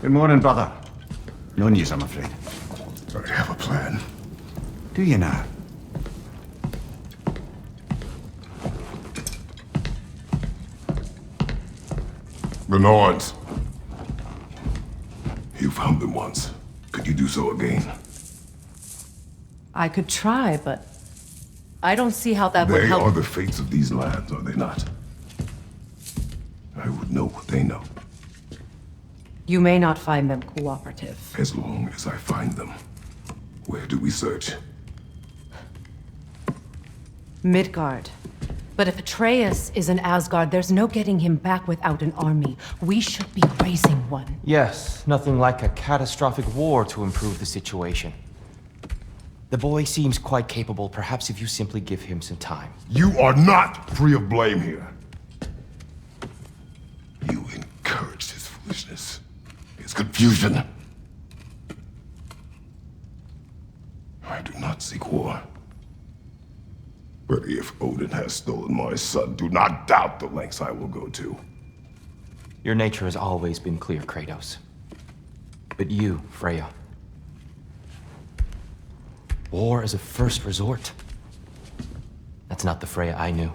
Good morning, brother. No news, I'm afraid. I have a plan. Do you now? The Norns. You found them once. Could you do so again? I could try, but I don't see how that would help. They are the fates of these lands, are they not? I would know what they know. You may not find them cooperative. As long as I find them. Where do we search? Midgard. But if Atreus is in Asgard, there's no getting him back without an army. We should be raising one. Yes, nothing like a catastrophic war to improve the situation. The boy seems quite capable, perhaps if you simply give him some time. You are not free of blame here. You encouraged his foolishness, his confusion. I do not seek war. But if Odin has stolen my son, do not doubt the lengths I will go to. Your nature has always been clear, Kratos. But you, Freya. War is a first resort. That's not the Freya I knew.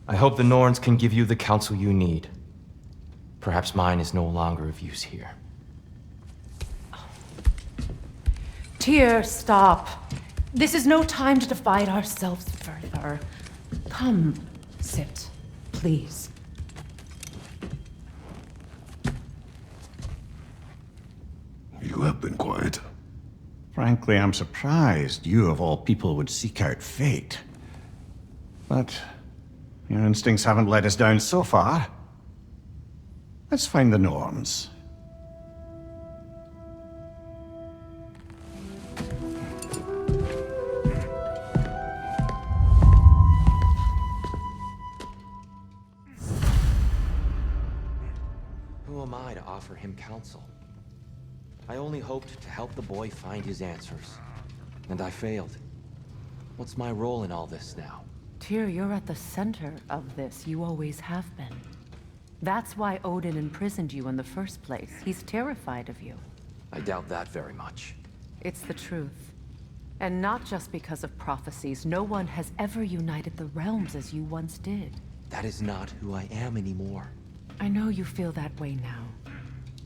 I hope the Norns can give you the counsel you need. Perhaps mine is no longer of use here. Tyr, stop. This is no time to divide ourselves further. Come, sit, please. You have been quiet. Frankly, I'm surprised you of all people would seek out fate. But your instincts haven't let us down so far. Let's find the Norns. Who am I to offer him counsel? I only hoped to help the boy find his answers. And I failed. What's my role in all this now? Tyr, you're at the center of this. You always have been. That's why Odin imprisoned you in the first place. He's terrified of you. I doubt that very much. It's the truth. And not just because of prophecies. No one has ever united the realms as you once did. That is not who I am anymore. I know you feel that way now.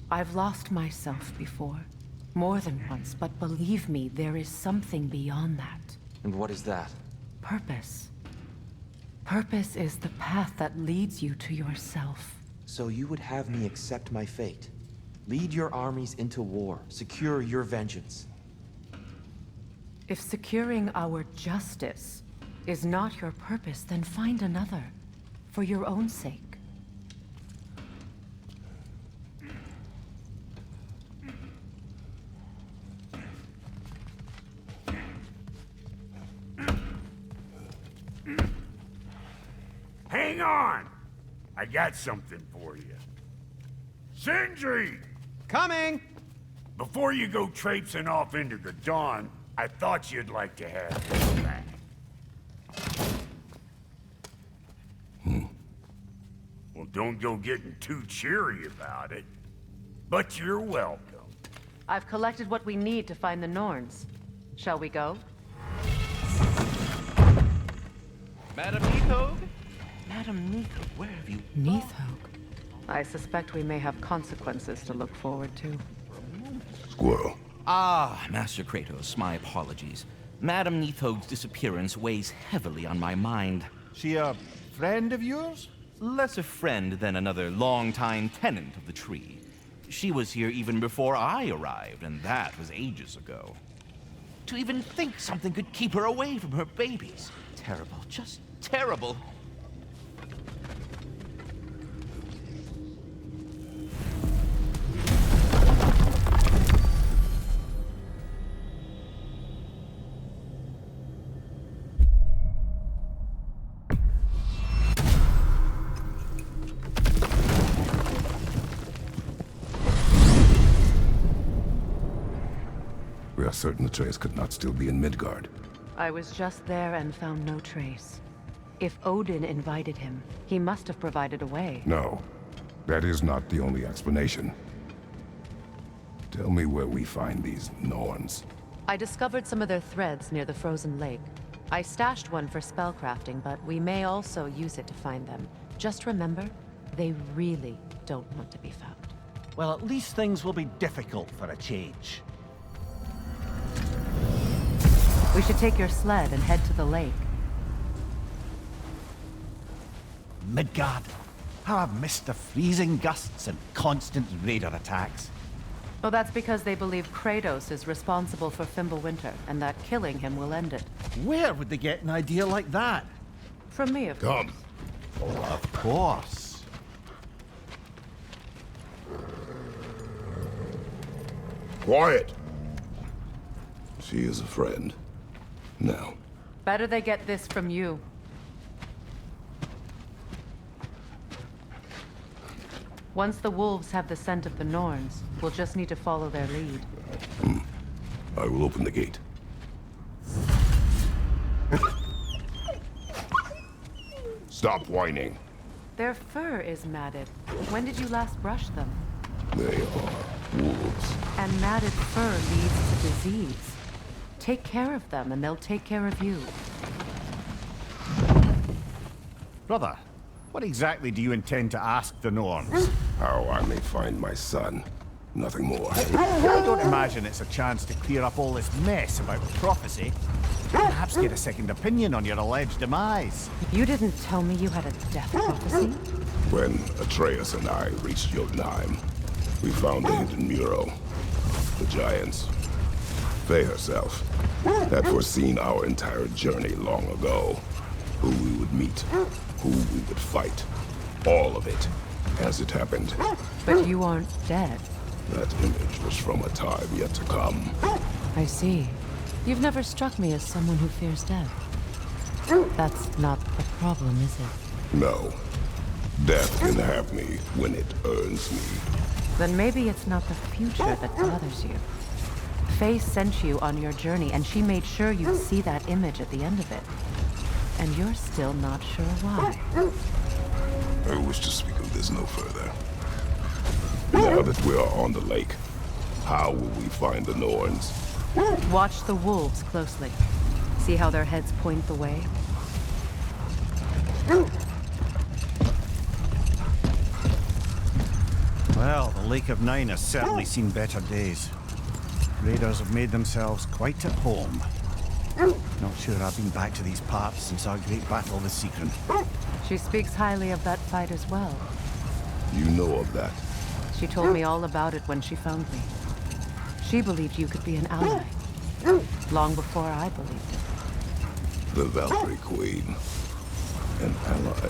I've lost myself before. More than once, but believe me, there is something beyond that. And what is that? Purpose. Purpose is the path that leads you to yourself. So you would have me accept my fate? Lead your armies into war, secure your vengeance. If securing our justice is not your purpose, then find another. For your own sake. Hang on! I got something for you. Sindri! Coming! Before you go traipsing off into the dawn, I thought you'd like to have this back. Well, don't go getting too cheery about it. But you're welcome. I've collected what we need to find the Norns. Shall we go? Madam Neathog? Madam Neathog, where have you... Neathog? I suspect we may have consequences to look forward to. Squirrel. Ah, Master Kratos, my apologies. Madam Neathog's disappearance weighs heavily on my mind. She a friend of yours? Less a friend than another long-time tenant of the tree. She was here even before I arrived, and that was ages ago. To even think something could keep her away from her babies. Terrible, just terrible. We are certain Atreus could not still be in Midgard. I was just there and found no trace. If Odin invited him, he must have provided a way. No. That is not the only explanation. Tell me where we find these Norns. I discovered some of their threads near the frozen lake. I stashed one for spellcrafting, but we may also use it to find them. Just remember, they really don't want to be found. Well, at least things will be difficult for a change. We should take your sled and head to the lake. Midgard. How I've missed the freezing gusts and constant raider attacks. Oh, that's because they believe Kratos is responsible for Fimbulwinter, and that killing him will end it. Where would they get an idea like that? From me, of course. Come. Of course. Quiet! She is a friend. Now. Better they get this from you. Once the wolves have the scent of the Norns, we'll just need to follow their lead. I will open the gate. Stop whining. Their fur is matted. When did you last brush them? They are wolves. And matted fur leads to disease. Take care of them, and they'll take care of you. Brother, what exactly do you intend to ask the Norns? How I may find my son. Nothing more. I don't imagine it's a chance to clear up all this mess about prophecy. Perhaps get a second opinion on your alleged demise. You didn't tell me you had a death prophecy? When Atreus and I reached Jotunheim, we found a hidden mural. The Giants, Faye herself, had foreseen our entire journey long ago. Who we would meet, who we would fight. All of it, as it happened. But you aren't dead. That image was from a time yet to come. I see. You've never struck me as someone who fears death. That's not a problem, is it? No. Death can have me when it earns me. Then maybe it's not the future that bothers you. Faye sent you on your journey, and she made sure you'd see that image at the end of it. And you're still not sure why. I wish to speak of this no further. Now that we are on the lake, how will we find the Norns? Watch the wolves closely. See how their heads point the way? Well, the Lake of Nine has certainly seen better days. Raiders have made themselves quite at home. Not sure I've been back to these parts since our great battle with Sigrun. She speaks highly of that fight as well. You know of that. She told me all about it when she found me. She believed you could be an ally. Long before I believed it. The Valkyrie Queen. An ally.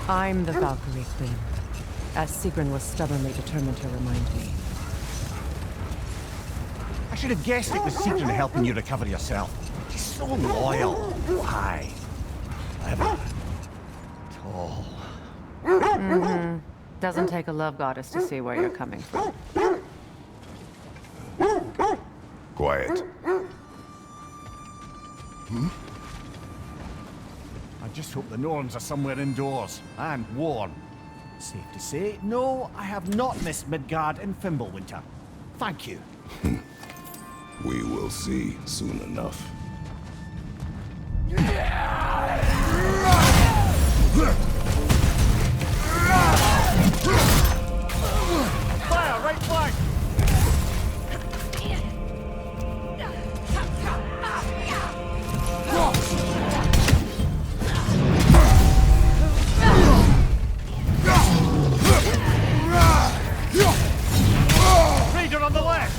I'm the Valkyrie Queen, as Sigrun was stubbornly determined to remind me. I should have guessed it was Sigrun helping you recover yourself. She's so loyal. Why? Clever. Tall. Doesn't take a love goddess to see where you're coming from. Quiet. I just hope the Norns are somewhere indoors and warm. Safe to say, no, I have not missed Midgard and Fimbulwinter. Thank you. We will see soon enough. Fire, right flank! Raider on the left!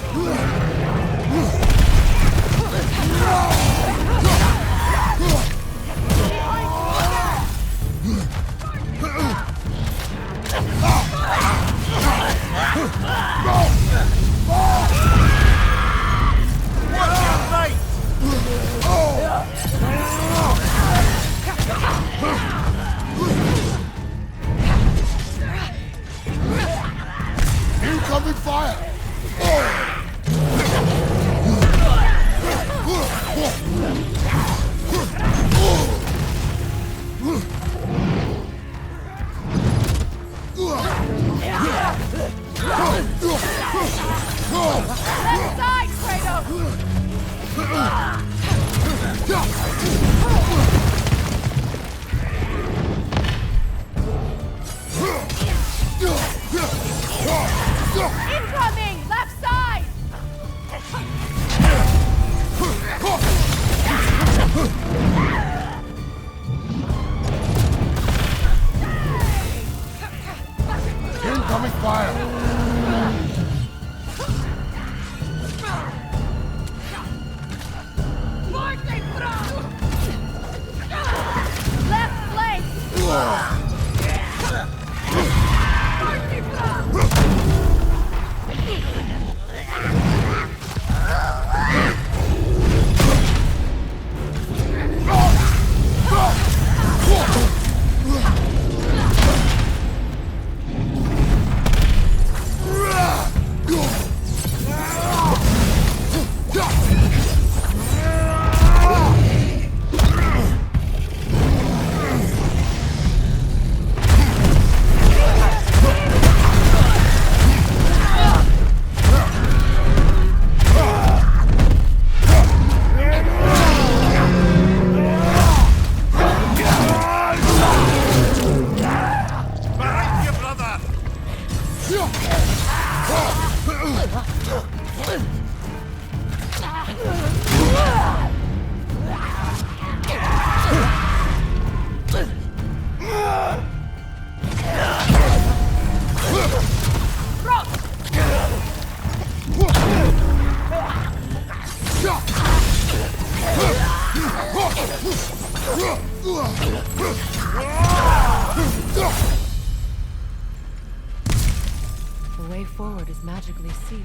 The way forward is magically sealed.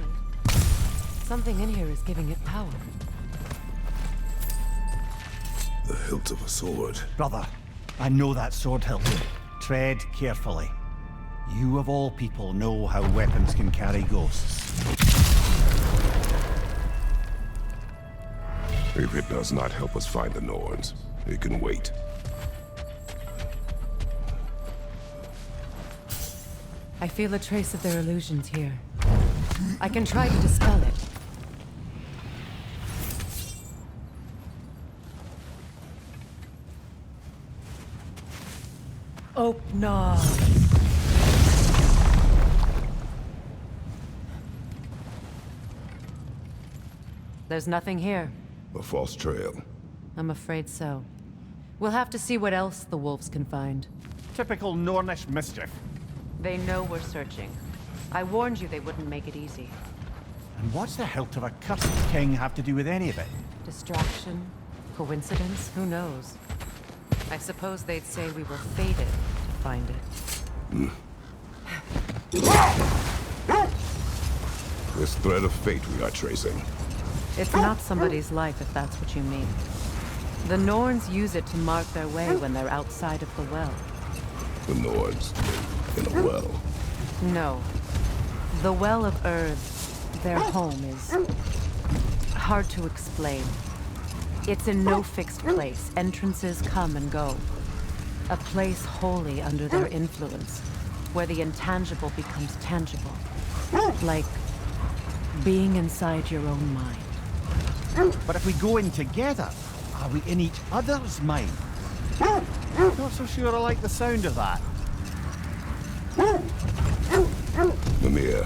Something in here is giving it power. The hilt of a sword. Brother, I know that sword hilt. Tread carefully. You of all people know how weapons can carry ghosts. If it does not help us find the Norns, it can wait. I feel a trace of their illusions here. I can try to dispel it. Open. There's nothing here. A false trail. I'm afraid so. We'll have to see what else the wolves can find. Typical Nornish mischief. They know we're searching. I warned you they wouldn't make it easy. And what's the hilt of a cursed king have to do with any of it? Distraction? Coincidence? Who knows? I suppose they'd say we were fated to find it. This thread of fate we are tracing. It's not somebody's life, if that's what you mean. The Norns use it to mark their way when they're outside of the well. The Nords in a well. No. The Well of Earth, their home, is hard to explain. It's in no fixed place. Entrances come and go. A place wholly under their influence, where the intangible becomes tangible. Like being inside your own mind. But if we go in together, are we in each other's mind? Not so sure I like the sound of that. Mimir,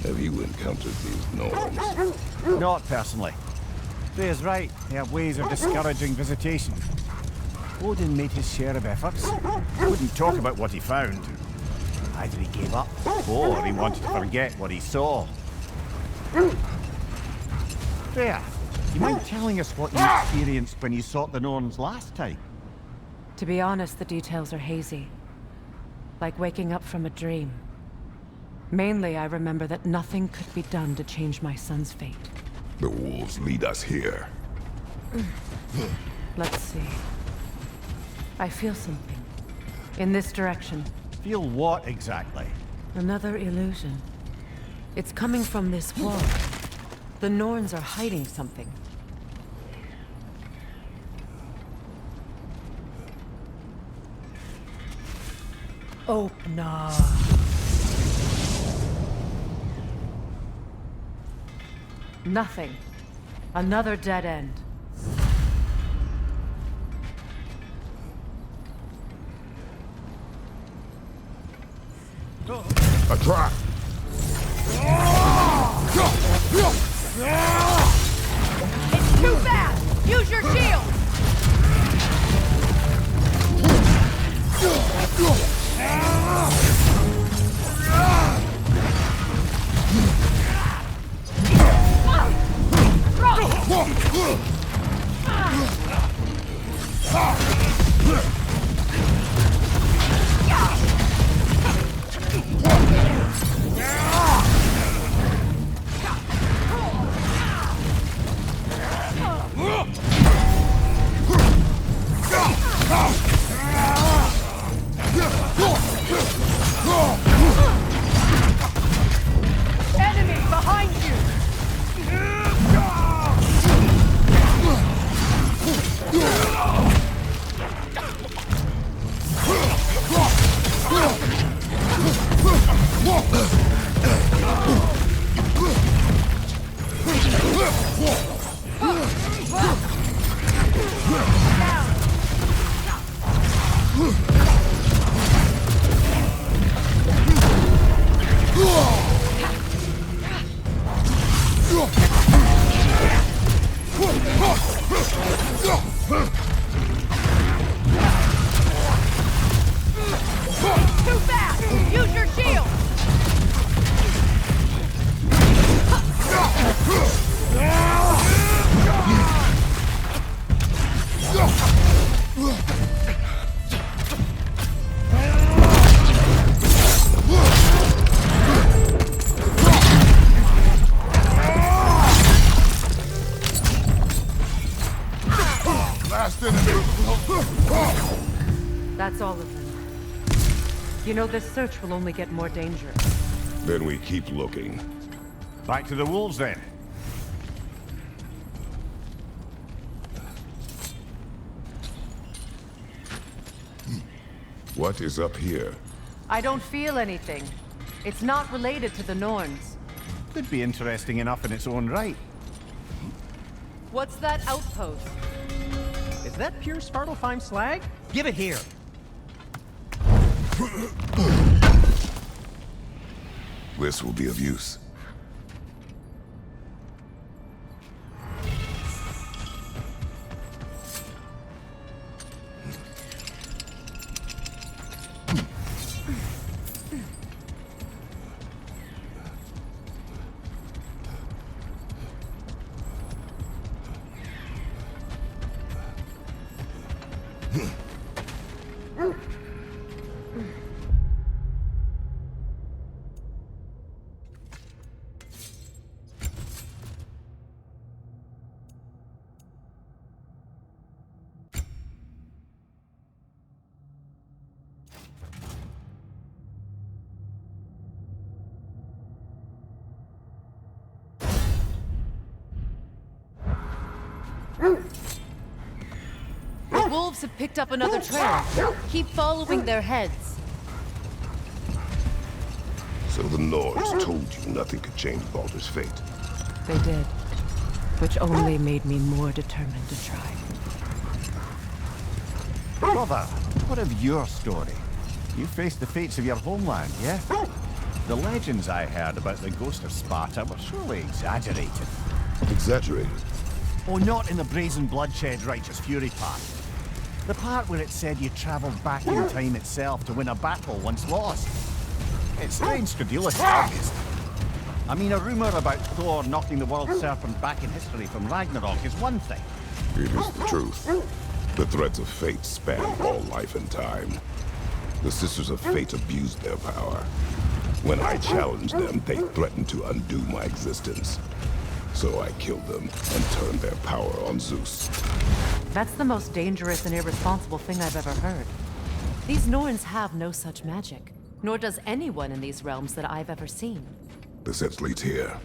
have you encountered these Norns? Not personally. Freya's right. They have ways of discouraging visitation. Odin made his share of efforts. Wouldn't talk about what he found. Either he gave up, or he wanted to forget what he saw. Freya, you mind telling us what you experienced when you sought the Norns last time? To be honest, the details are hazy. Like waking up from a dream. Mainly, I remember that nothing could be done to change my son's fate. The wolves lead us here. Let's see. I feel something. In this direction. Feel what exactly? Another illusion. It's coming from this wall. The Norns are hiding something. Open up. Nothing. Another dead end. A trap! It's too fast! Use your shield! That's all of them. You know, this search will only get more dangerous. Then we keep looking. Back to the wolves, then. What is up here? I don't feel anything. It's not related to the Norns. Could be interesting enough in its own right. What's that outpost? Is that pure Svartalfheim slag? Give it here. This will be of use. The wolves have picked up another trail. Keep following their heads. So the Norse told you nothing could change Baldur's fate. They did. Which only made me more determined to try. Brother, what of your story? You faced the fates of your homeland, yeah? The legends I heard about the ghost of Sparta were surely exaggerated. Exaggerated? Oh, not in the brazen bloodshed righteous fury part. The part where it said you travelled back in time itself to win a battle once lost. It's strange credulity, obviously. I mean, a rumour about Thor knocking the world serpent back in history from Ragnarok is one thing. It is the truth. The threads of fate span all life and time. The Sisters of Fate abused their power. When I challenged them, they threatened to undo my existence. So I killed them and turned their power on Zeus. That's the most dangerous and irresponsible thing I've ever heard. These Norns have no such magic, nor does anyone in these realms that I've ever seen. The sense leads here.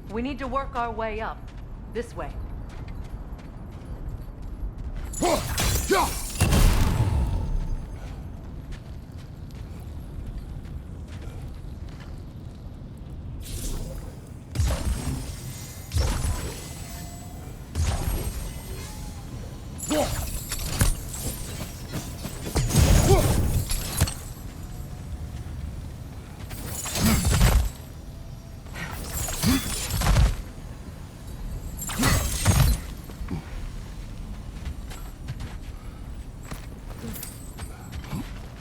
We need to work our way up. This way.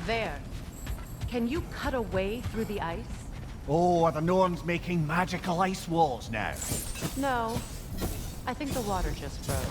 There. Can you cut a way through the ice? Oh, are the Norns making magical ice walls now? No. I think the water just froze.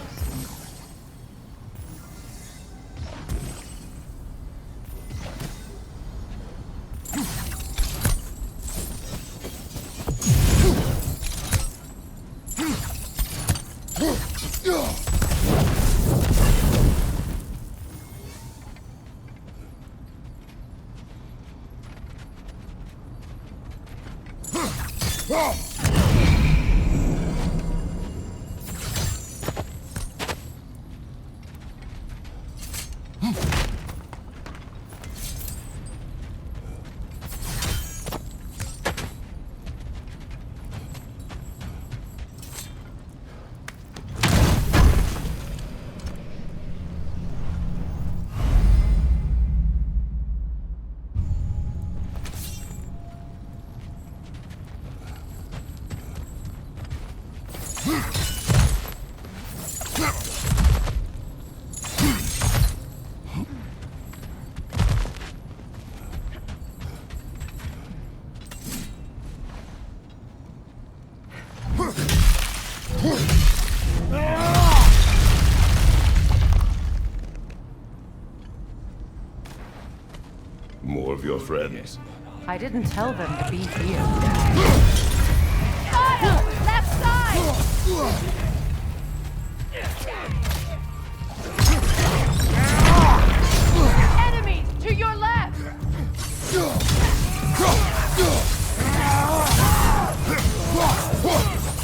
More of your friends. I didn't tell them to be here.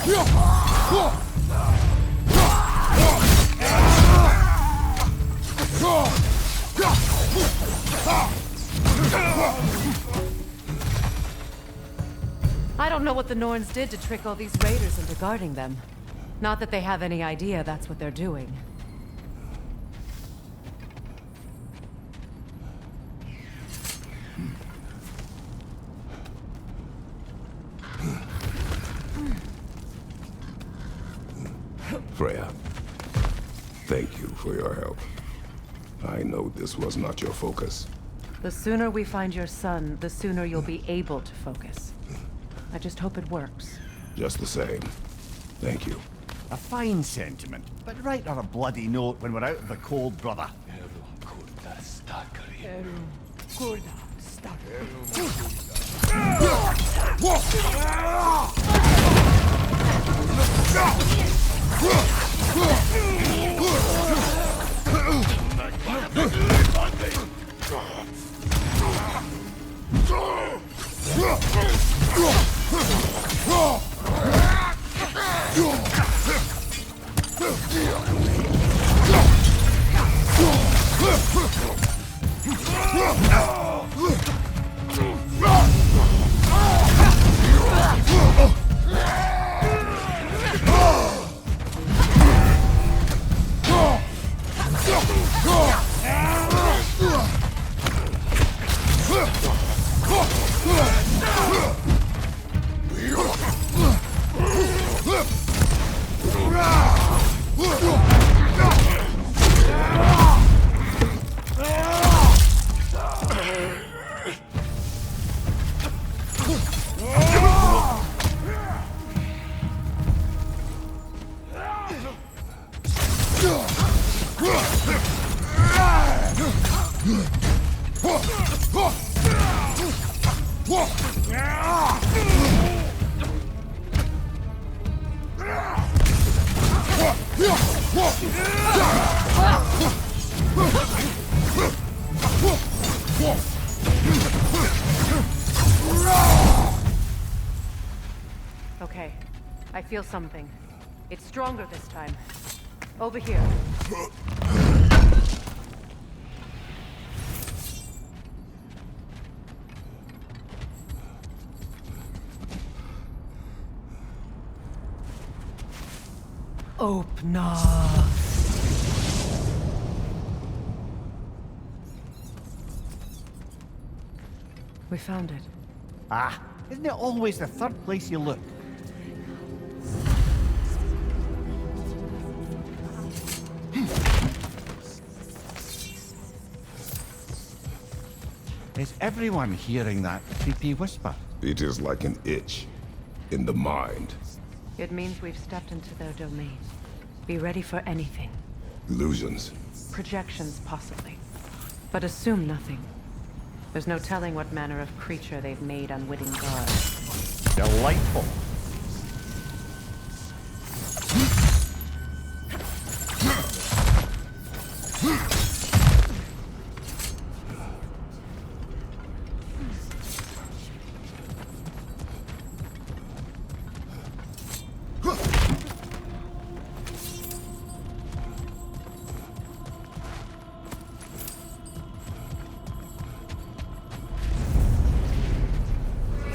I don't know what the Norns did to trick all these raiders into guarding them. Not that they have any idea that's what they're doing. Freya, thank you for your help. I know this was not your focus. The sooner we find your son, the sooner you'll be able to focus. I just hope it works. Just the same, thank you. A fine sentiment, but write on a bloody note when we're out of the cold, brother. Okay, I feel something. It's stronger this time. Over here. Open up. We found it. Ah, isn't it always the third place you look? Is everyone hearing that creepy whisper? It is like an itch in the mind. It means we've stepped into their domain. Be ready for anything. Illusions. Projections, possibly. But assume nothing. There's no telling what manner of creature they've made unwitting guards. Delightful.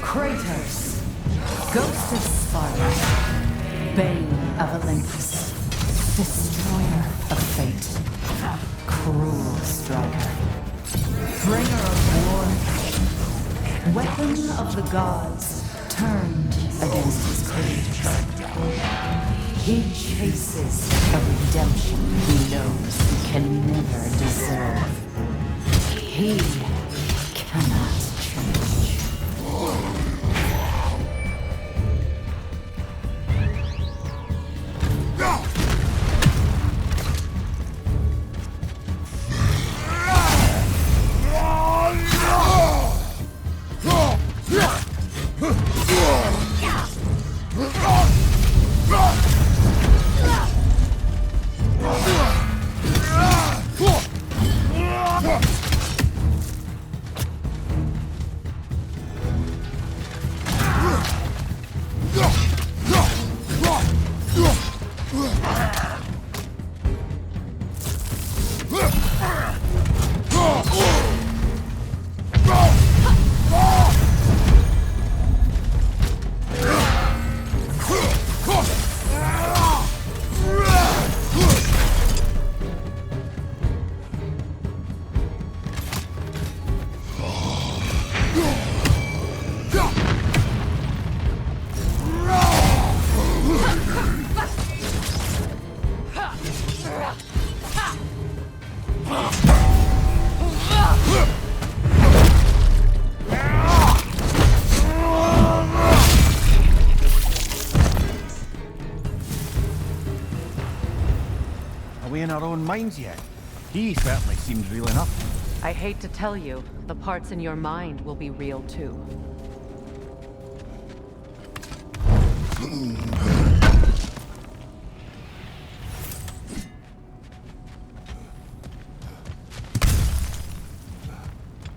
Kratos, Ghost of Sparta, Bane of Olympus, Destroyer of Fate, Cruel Striker, Bringer of War, Weapon of the Gods, turned against his creators. He chases a redemption he knows he can never deserve. He cannot change. entirely in our own minds yet. He certainly seems real enough. I hate to tell you, the parts in your mind will be real too.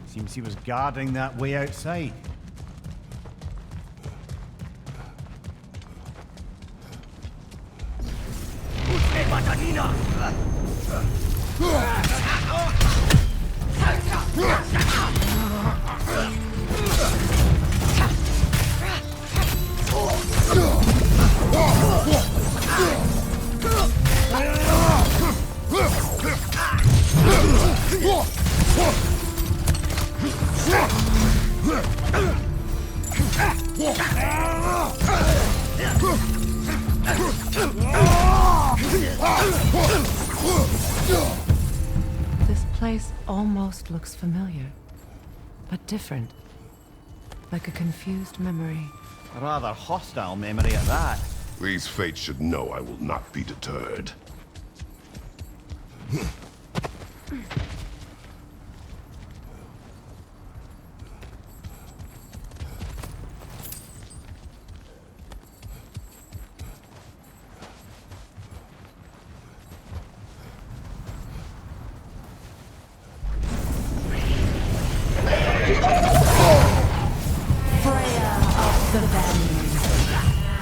Seems he was guarding that way outside. This place almost looks familiar, but different. Like a confused memory. A rather hostile memory at that. These fates should know I will not be deterred.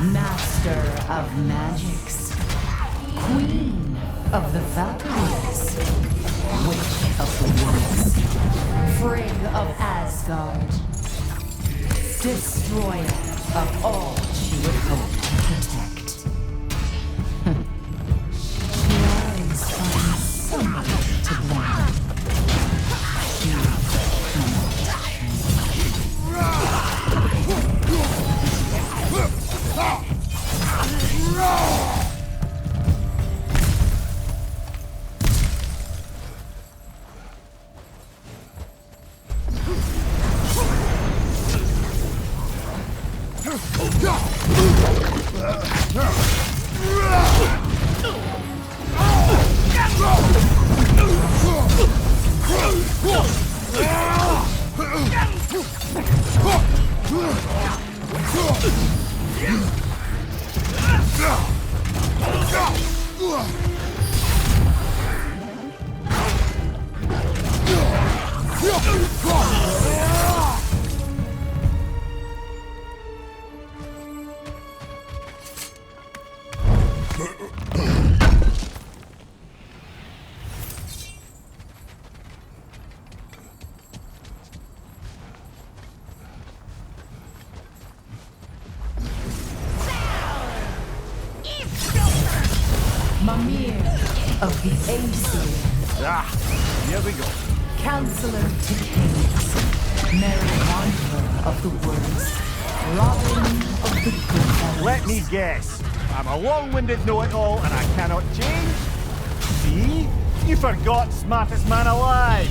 Master of magics, Queen of the Valkyries, Witch of the Woods, Frigg of Asgard, Destroyer of all she would hope to protect. She always finds somebody to blame. She cannot of the Aesir. Here we go. Counselor to Kings, Mary Wanderer of the Woods, Robin of the Good. Let me guess. I'm a long-winded know-it-all and I cannot change? See? You forgot smartest man alive!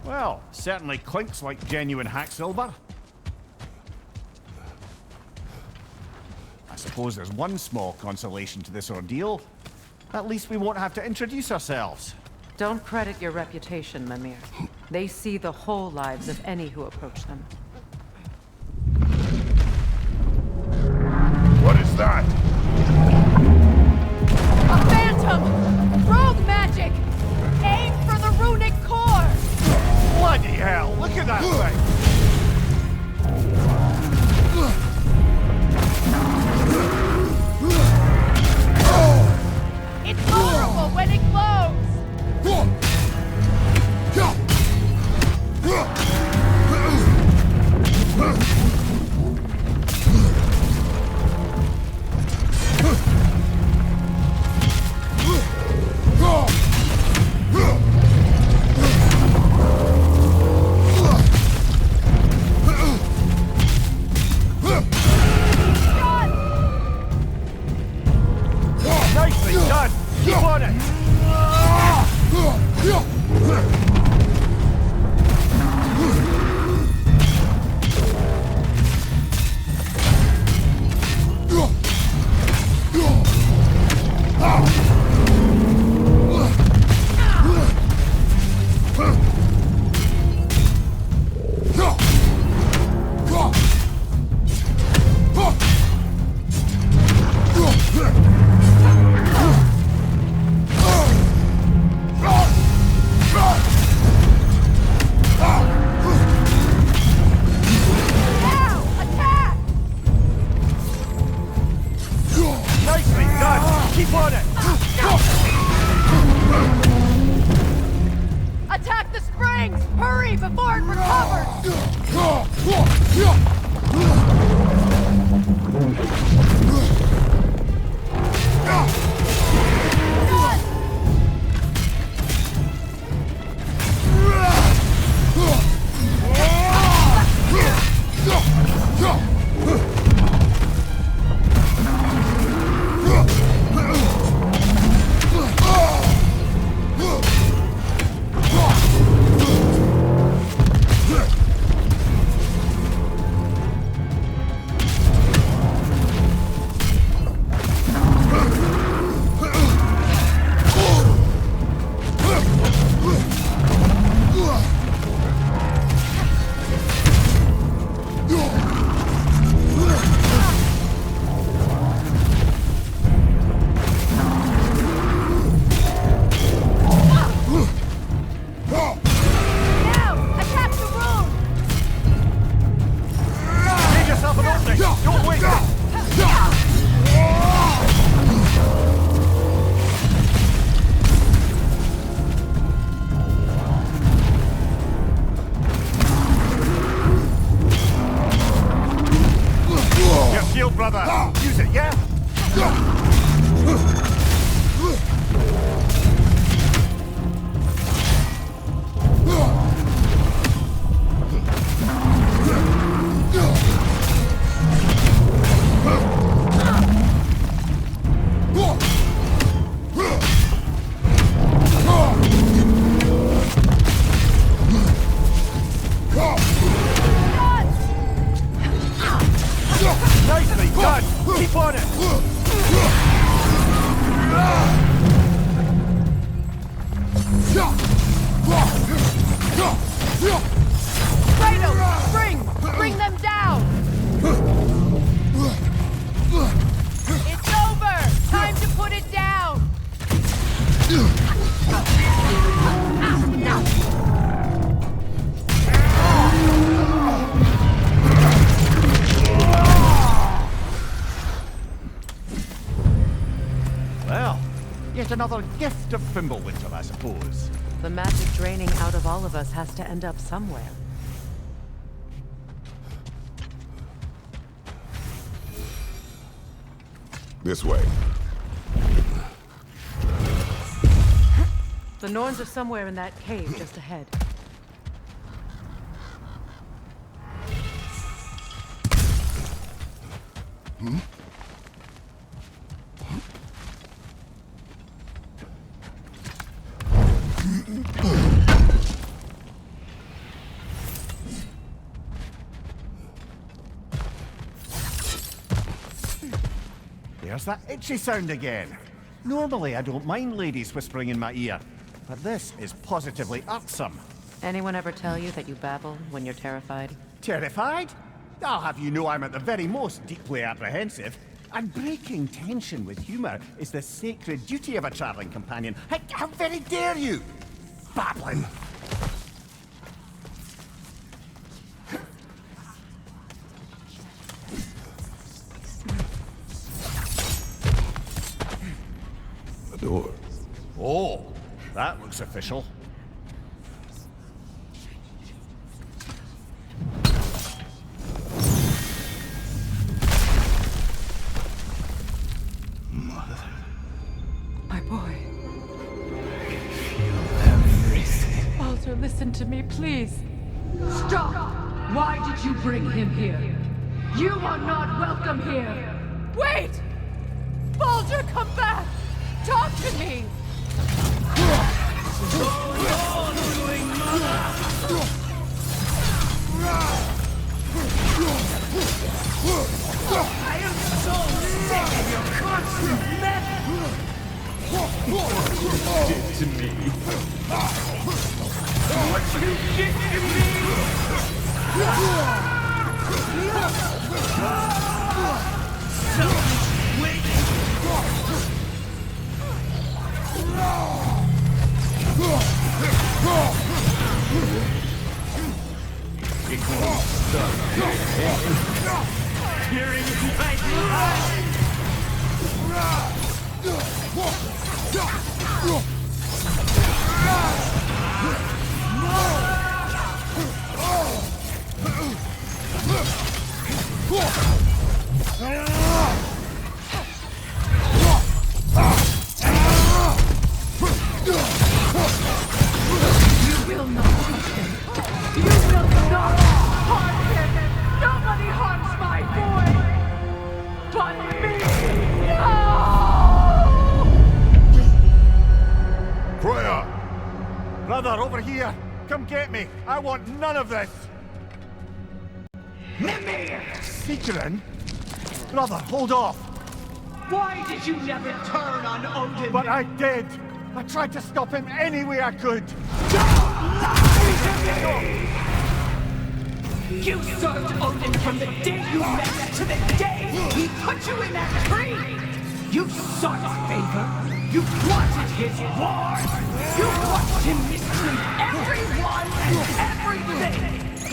Well, certainly clinks like genuine hack silver. I suppose there's one small consolation to this ordeal. At least we won't have to introduce ourselves. Don't credit your reputation, Mimir. They see the whole lives of any who approach them. What is that? A phantom! Keep on it! Attack the springs! Hurry before it recovers! Another gift of Fimbulwinter, I suppose. The magic draining out of all of us has to end up somewhere. This way. The Norns are somewhere in that cave just ahead. There's that itchy sound again. Normally, I don't mind ladies whispering in my ear, but this is positively irksome. Anyone ever tell you that you babble when you're terrified? Terrified? I'll have you know I'm at the very most deeply apprehensive. And breaking tension with humor is the sacred duty of a traveling companion. How very dare you! Babbling! Door. Oh, that looks official. Mother. My boy. I feel everything. Baldur, listen to me, please. Stop! Why did you bring him here? You are not welcome here! Wait! Baldur, come back! Talk to me! I am so sick of your constant mess! What you did to me. What you did to me! Someone's waiting! It won't stop. Hearing my blood! on me! No! Freya! Brother, over here! Come get me! I want none of this! Mimir! Seekerin? Brother, hold off! Why did you never turn on Odin? But I did! I tried to stop him any way I could! You served Odin from the day you met to the day he put you in that tree! You sought his favor, you wanted his war, you watched him mistreat everyone and everything!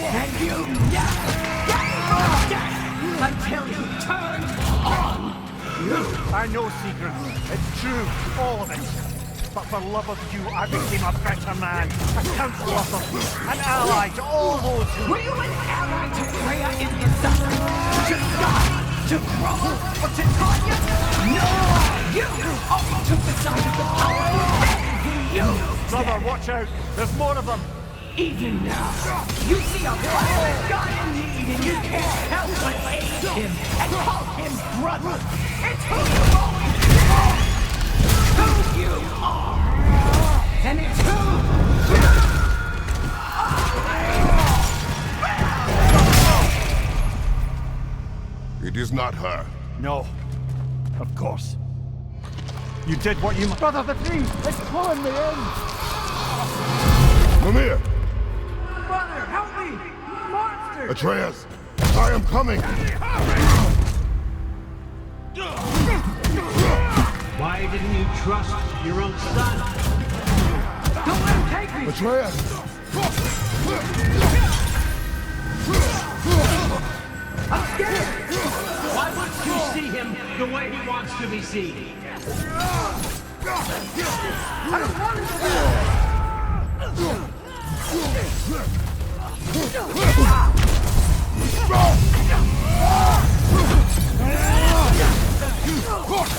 And you never gave a damn until he turned on you! I know, Secret. It's true, all of it. But for love of you, I became a better man, a counselor for peace, an ally to all those who... Were you an ally to Freya in his suffering? To Scott? To Grohl? Or to Tanya? No! You only took the side of the powerful men who used Brother, them. watch out! There's more of them! Even now, you see a violent guy in need and you can't help but aid him and call him brother. It's who you've always been! Who you are! And it's who you are! It is not her. No. Of course. You did what you... Brother, the tree! It's pulling me in! Mimir! Brother, help me! Monster! Atreus! I am coming! Why didn't you trust your own son? Don't let him take me! Atreus! I'm scared! Why wouldn't you see him the way he wants to be seen? I don't want to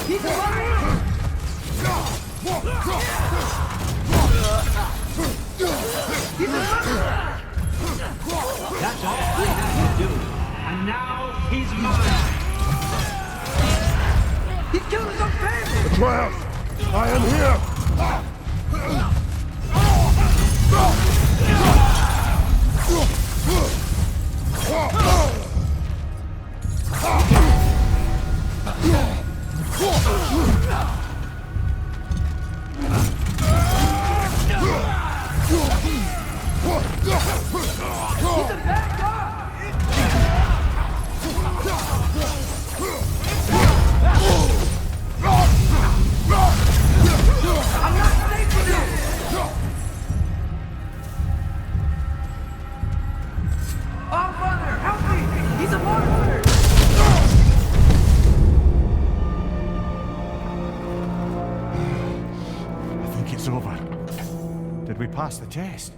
He's alive! That's all I had to do. And now he's mine. He's killing his own family! Atreus! I am here! He's a bad guy! I'm not safe with him! Oh, brother, help me! He's a monster! I think it's over. Did we pass the test?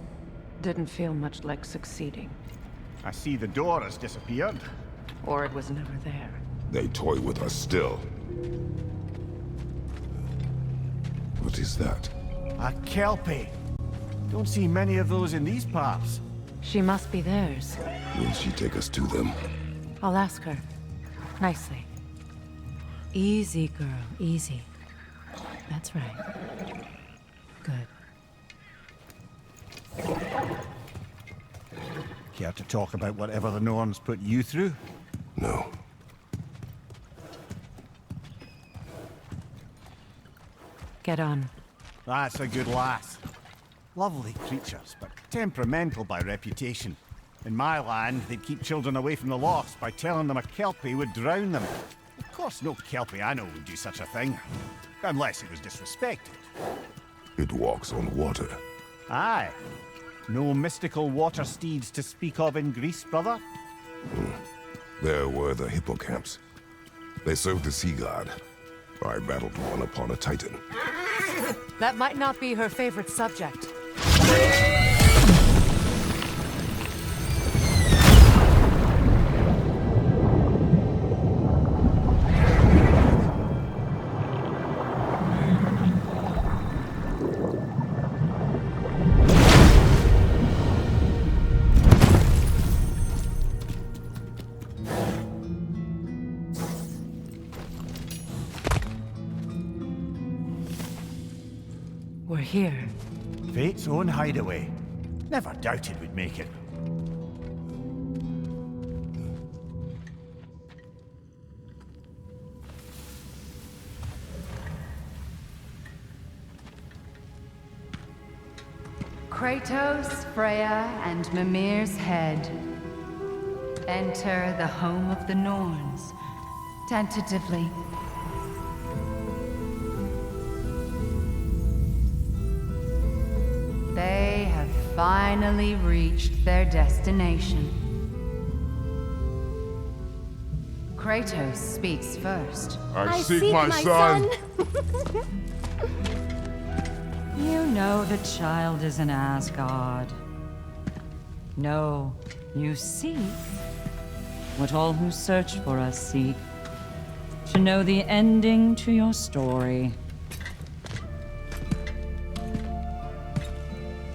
Didn't feel much like succeeding. I see the door has disappeared. Or it was never there. They toy with us still. What is that? A Kelpie. Don't see many of those in these parts. She must be theirs. Will she take us to them? I'll ask her. Nicely. Easy, girl. Easy. That's right. Good. Care to talk about whatever the Norns put you through? No. Get on. That's a good lass. Lovely creatures, but temperamental by reputation. In my land, they'd keep children away from the lost by telling them a Kelpie would drown them. Of course, no Kelpie I know would do such a thing. Unless it was disrespected. It walks on water. Aye. No mystical water steeds to speak of in Greece, brother? There were the hippocamps. They served the sea god. I battled one upon a titan. That might not be her favorite subject. We're here. Fate's own hideaway. Never doubted we'd make it. Kratos, Freya, and Mimir's head. Enter the home of the Norns. Tentatively. They have finally reached their destination. Kratos speaks first. I seek my son. You know the child is in Asgard. No, you seek what all who search for us seek. To know the ending to your story.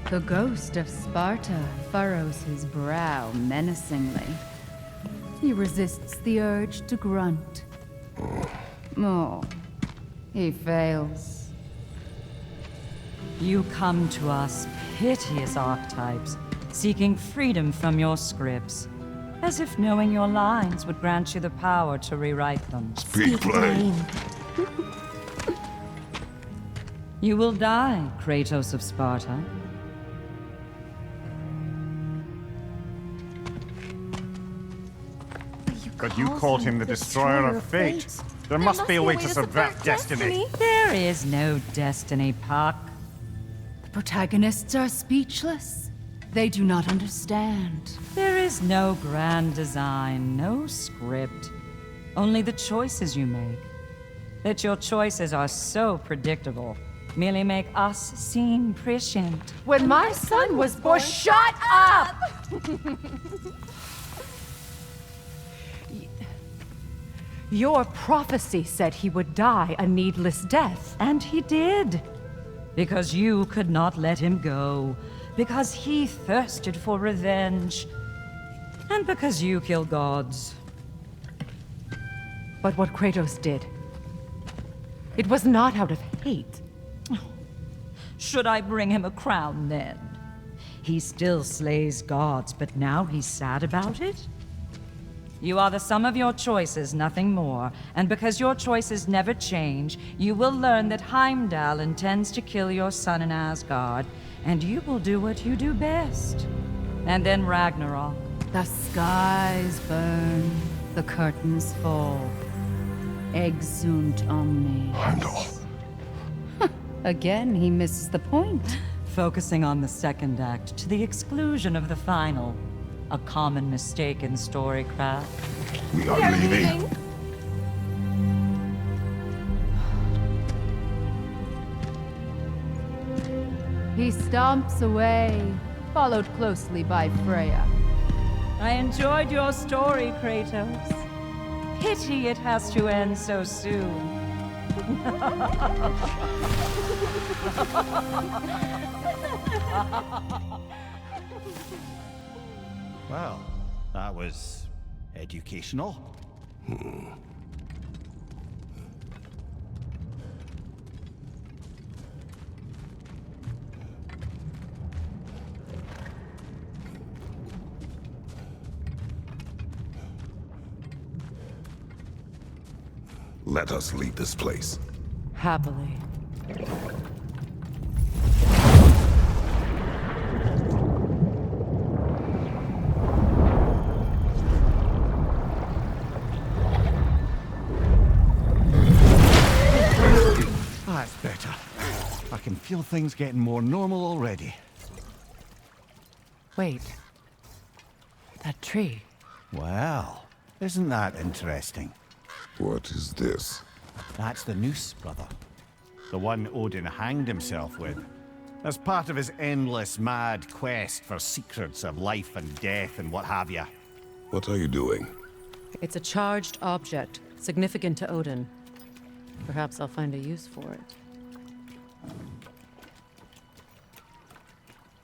The ghost of Sparta furrows his brow menacingly. He resists the urge to grunt. Oh, he fails. You come to us, piteous archetypes, seeking freedom from your scripts. As if knowing your lines would grant you the power to rewrite them. Speak plain. You will die, Kratos of Sparta. But you called him the destroyer of fate. There must be a way to subvert destiny. There is no destiny, Puck. The protagonists are speechless. They do not understand. There is no grand design, no script. Only the choices you make. That your choices are so predictable merely make us seem prescient. When my son was born, shut up! Your prophecy said he would die a needless death. And he did. Because you could not let him go. Because he thirsted for revenge. And because you kill gods. But what Kratos did, it was not out of hate. Should I bring him a crown then? He still slays gods, but now he's sad about it? You are the sum of your choices, nothing more. And because your choices never change, you will learn that Heimdall intends to kill your son in Asgard, and you will do what you do best. And then Ragnarok. The skies burn, the curtains fall. Exunt omnes. Heimdall. Again, he misses the point. Focusing on the second act to the exclusion of the final. A common mistake in storycraft. We are leaving. He stomps away, followed closely by Freya. I enjoyed your story, Kratos. Pity it has to end so soon. Well, that was educational. Let us leave this place. Happily. That's better. I can feel things getting more normal already. Wait. That tree. Well, isn't that interesting? What is this? That's the noose, brother. The one Odin hanged himself with. As part of his endless, mad quest for secrets of life and death and what have you. What are you doing? It's a charged object, significant to Odin. Perhaps I'll find a use for it.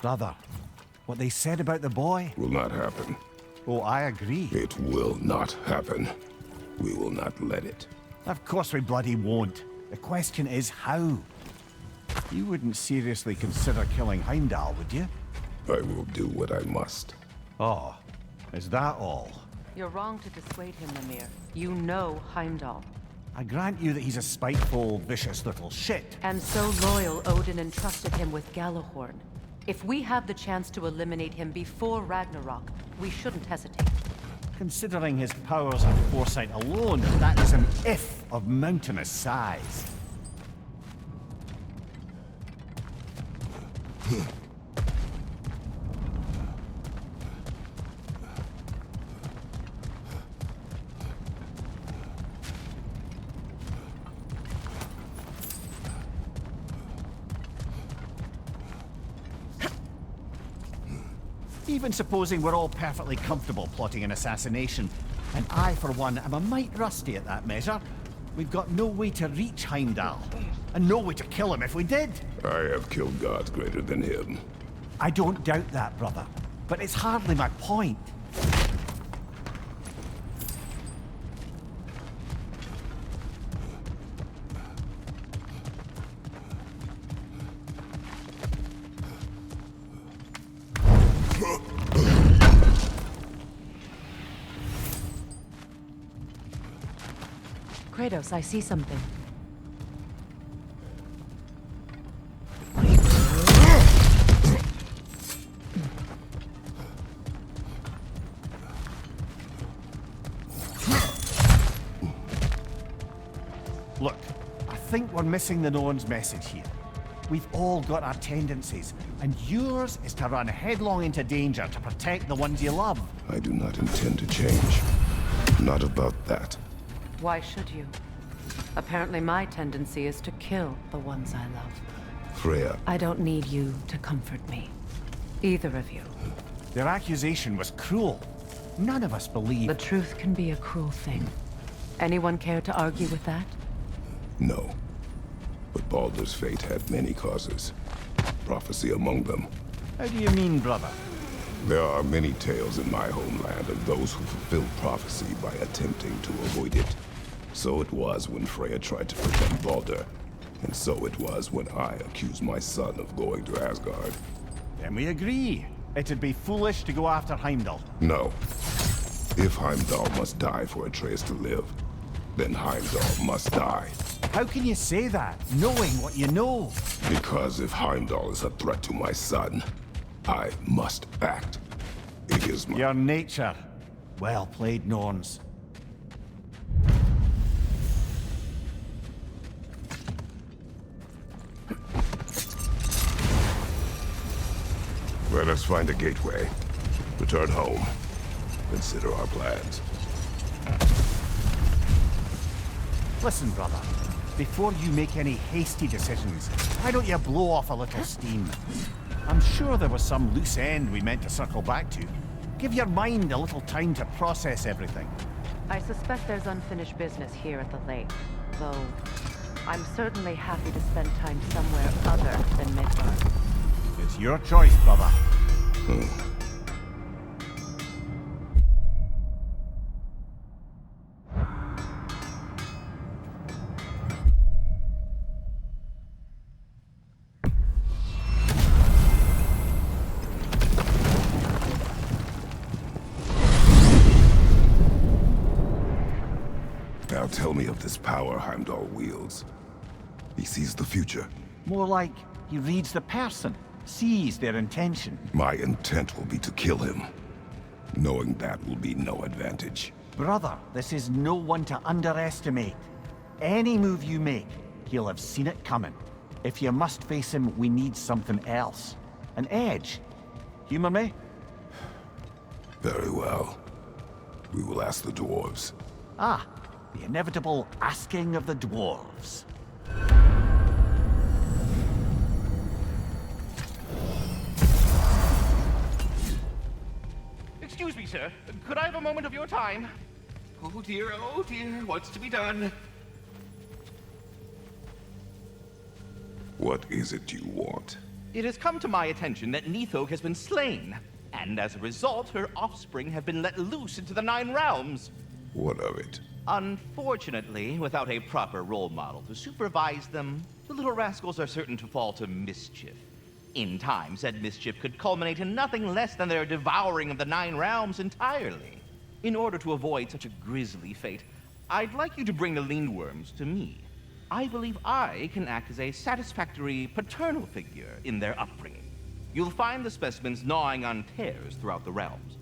Brother, what they said about the boy? Will not happen. Oh, I agree. It will not happen. We will not let it. Of course we bloody won't. The question is how. You wouldn't seriously consider killing Heimdall, would you? I will do what I must. Oh, is that all? You're wrong to dissuade him, Mimir. You know Heimdall. I grant you that he's a spiteful, vicious little shit. And so loyal, Odin entrusted him with Gjallarhorn. If we have the chance to eliminate him before Ragnarok, we shouldn't hesitate. Considering his powers and foresight alone, that is an if of mountainous size. Even supposing we're all perfectly comfortable plotting an assassination, and I, for one, am a mite rusty at that measure, we've got no way to reach Heimdall, and no way to kill him if we did. I have killed gods greater than him. I don't doubt that, brother, but it's hardly my point. Kratos, I see something. Look, I think we're missing the Norn's message here. We've all got our tendencies, and yours is to run headlong into danger to protect the ones you love. I do not intend to change. Not about that. Why should you? Apparently my tendency is to kill the ones I love. Freya. I don't need you to comfort me. Either of you. Their accusation was cruel. None of us believe... The truth can be a cruel thing. Anyone care to argue with that? No. But Baldur's fate had many causes. Prophecy among them. How do you mean, brother? There are many tales in my homeland of those who fulfilled prophecy by attempting to avoid it. So it was when Freya tried to protect Baldur. And so it was when I accused my son of going to Asgard. Then we agree. It'd be foolish to go after Heimdall. No. If Heimdall must die for Atreus to live, then Heimdall must die. How can you say that, knowing what you know? Because if Heimdall is a threat to my son, I must act. It is my... Your nature. Well played, Norns. Let us find a gateway. Return home. Consider our plans. Listen, brother. Before you make any hasty decisions, why don't you blow off a little steam? I'm sure there was some loose end we meant to circle back to. Give your mind a little time to process everything. I suspect there's unfinished business here at the lake, though I'm certainly happy to spend time somewhere other than Midgard. It's your choice, brother. Now tell me of this power Heimdall wields. He sees the future. More like he reads the person, sees their intention. My intent will be to kill him. Knowing that will be no advantage. Brother, this is no one to underestimate. Any move you make, he'll have seen it coming. If you must face him, we need something else. An edge. Humor me? Very well. We will ask the dwarves. Ah, the inevitable asking of the dwarves. Excuse me, sir. Could I have a moment of your time? Oh dear, what's to be done? What is it you want? It has come to my attention that Nithog has been slain, and as a result, her offspring have been let loose into the Nine Realms. What of it? Unfortunately, without a proper role model to supervise them, the little rascals are certain to fall to mischief. In time, said mischief could culminate in nothing less than their devouring of the 9 realms entirely. In order to avoid such a grisly fate, I'd like you to bring the Lindworms to me. I believe I can act as a satisfactory paternal figure in their upbringing. You'll find the specimens gnawing on tears throughout the realms.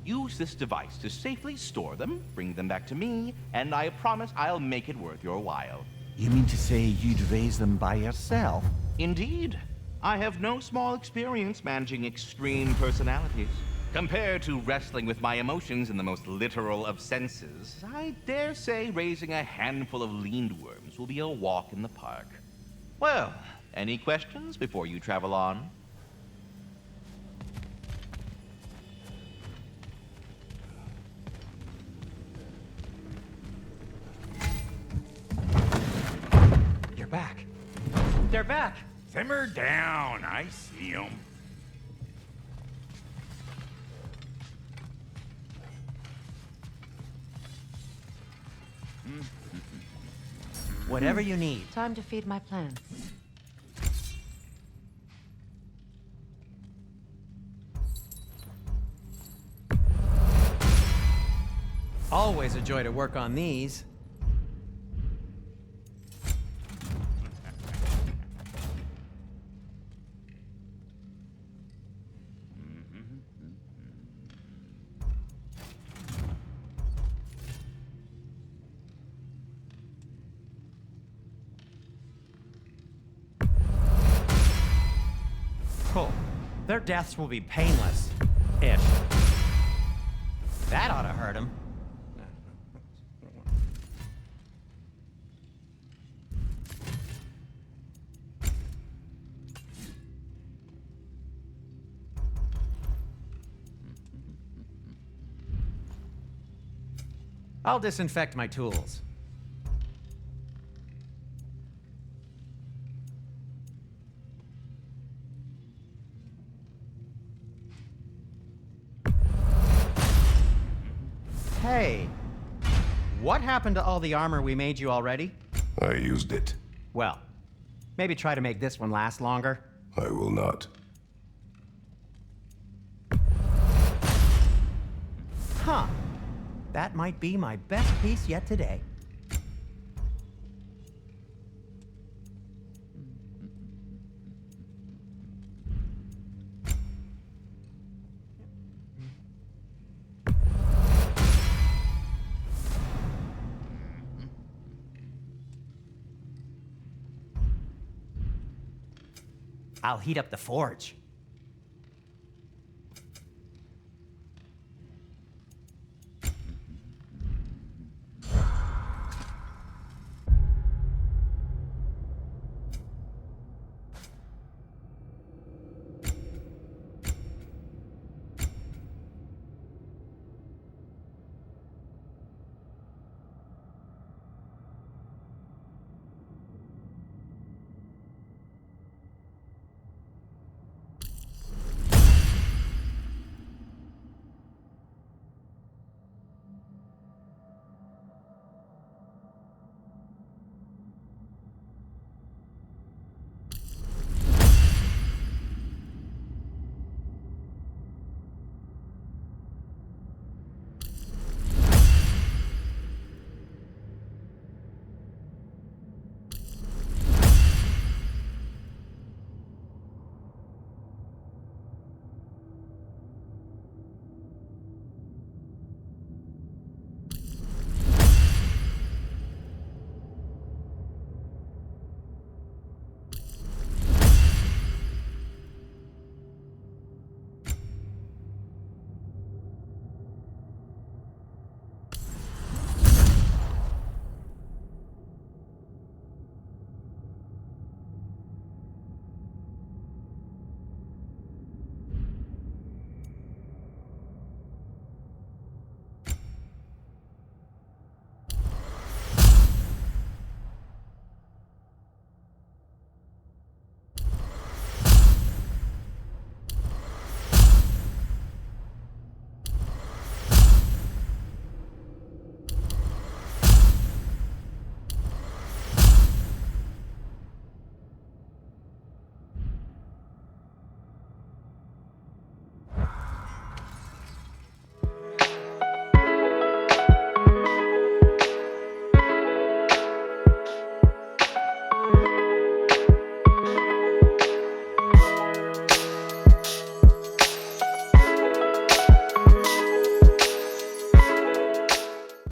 Use this device to safely store them, bring them back to me, and I promise I'll make it worth your while. You mean to say you'd raise them by yourself? Indeed. I have no small experience managing extreme personalities. Compared to wrestling with my emotions in the most literal of senses, I dare say raising a handful of Lindworms will be a walk in the park. Well, any questions before you travel on? You're back. They're back. Simmer down. I see 'em. Whatever you need. Time to feed my plants. Always a joy to work on these. Cool. Their deaths will be painless-ish. That ought to hurt him. I'll disinfect my tools. Hey, what happened to all the armor we made you already? I used it. Well, maybe try to make this one last longer. I will not. Huh. That might be my best piece yet today. I'll heat up the forge.